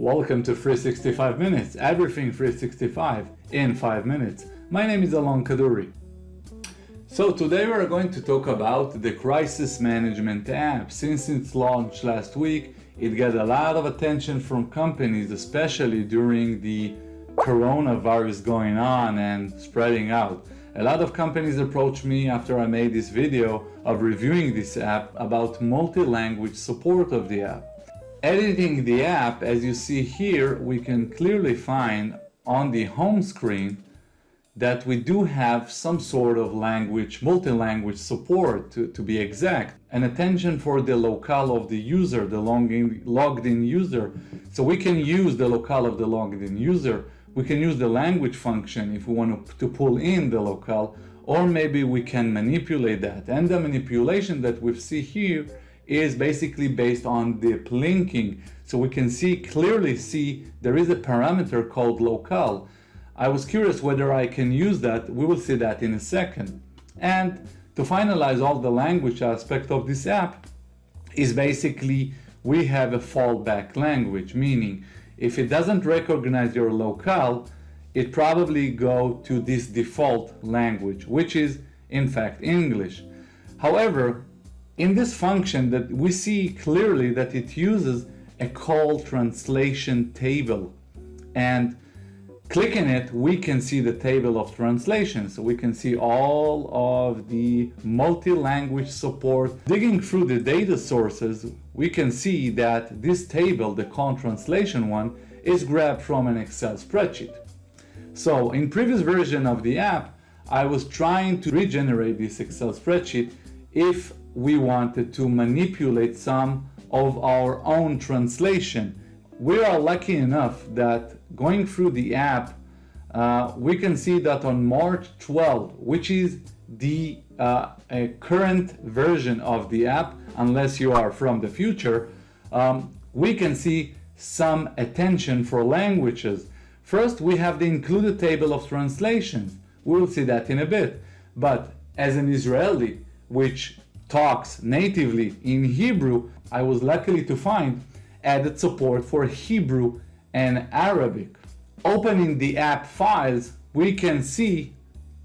Welcome to 365 Minutes, everything 365 in 5 minutes. My name is Alon Kaduri. So today we are going to talk about the Crisis Management app. Since its launch last week, it got a lot of attention from companies, especially during the coronavirus going on and spreading out. A lot of companies approached me after I made this video of reviewing this app about multi-language support of the app. Editing the app, as you see here, we can clearly find on the home screen that we do have some sort of language, multi-language support to be exact, and attention for the locale of the user, the logged in user. So we can use the locale of the logged in user. We can use the language function if we want to pull in the locale, or maybe we can manipulate that. And the manipulation that we see here is basically based on deep linking. So we can clearly see there is a parameter called locale. I was curious whether I can use that. We will see that in a second. And to finalize all the language aspect of this app is basically we have a fallback language, meaning if it doesn't recognize your locale, it probably go to this default language, which is in fact English. However, in this function that we see clearly that it uses a call translation table, and clicking it we can see the table of translations. So we can see all of the multi-language support. Digging through the data sources, we can see that this table, the call translation one, is grabbed from an Excel spreadsheet. So in previous version of the app, I was trying to regenerate this Excel spreadsheet if we wanted to manipulate some of our own translation. We are lucky enough that going through the app, we can see that on March 12, which is the current version of the app, unless you are from the future, we can see some attention for languages. First, we have the included table of translations. We'll see that in a bit. But as an Israeli, which talks natively in Hebrew, I was lucky to find added support for Hebrew and Arabic. Opening the app files, we can see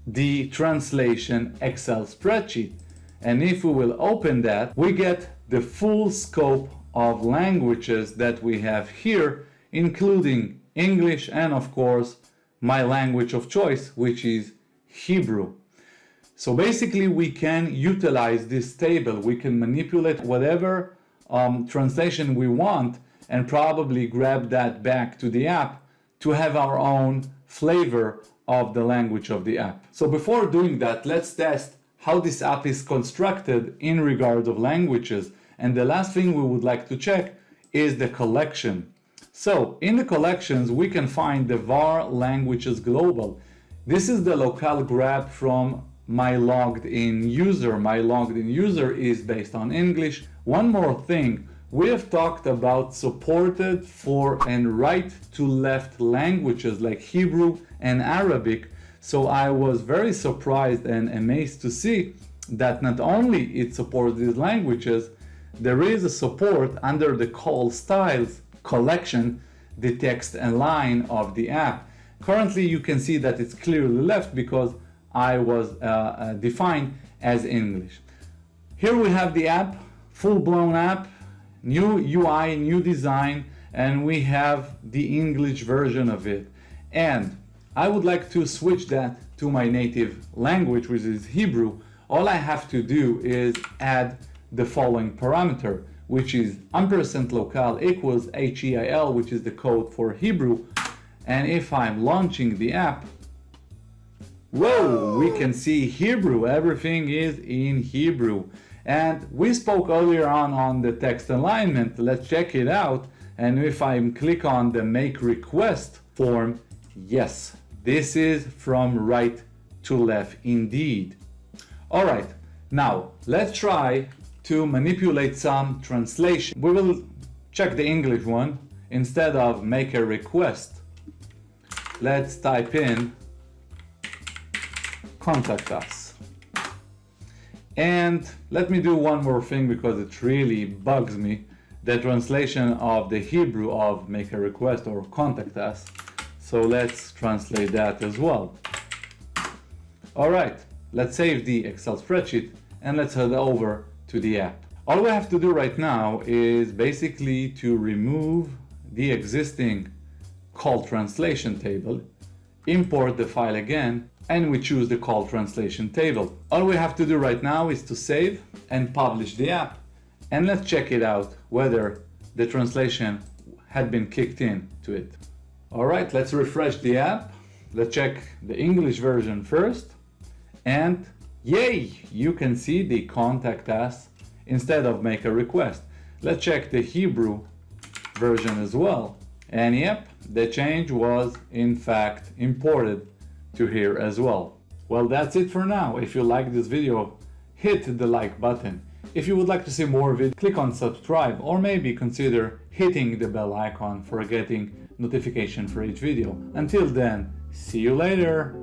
the translation Excel spreadsheet. And if we will open that, we get the full scope of languages that we have here, including English and of course my language of choice, which is Hebrew. So basically we can utilize this table. We can manipulate whatever translation we want and probably grab that back to the app to have our own flavor of the language of the app. So before doing that, let's test how this app is constructed in regard of languages. And the last thing we would like to check is the collection. So in the collections, we can find the var languages global. This is the locale grab from my logged in user. My logged in user is based on English. One more thing, we have talked about supported for and right to left languages like Hebrew and Arabic. So I was very surprised and amazed to see that not only it supports these languages, there is a support under the call styles collection, the text and line of the app. Currently you can see that it's clearly left because I was defined as English. Here we have the app, full-blown app, new UI, new design, and we have the English version of it. And I would like to switch that to my native language, which is Hebrew. All I have to do is add the following parameter, which is $locale equals HEIL, which is the code for Hebrew. And if I'm launching the app, whoa, we can see Hebrew. Everything is in Hebrew. And we spoke earlier on the text alignment. Let's check it out. And if I click on the make request form, yes, this is from right to left indeed. All right, now let's try to manipulate some translation. We will check the English one. Instead of make a request, let's type in contact us. And let me do one more thing because it really bugs me the translation of the Hebrew of make a request or contact us. So let's translate that as well. All right, let's save the Excel spreadsheet and let's head over to the app. All we have to do right now is basically to remove the existing call translation table, import the file again, and we choose the call translation table. All we have to do right now is to save and publish the app. And let's check it out whether the translation had been kicked in to it. All right, let's refresh the app. Let's check the English version first. And yay, you can see the contact us instead of make a request. Let's check the Hebrew version as well. And yep, the change was in fact imported to here as well. Well, that's it for now. If you like this video, hit the like button. If you would like to see more videos, click on subscribe or maybe consider hitting the bell icon for getting notification for each video. Until then, see you later.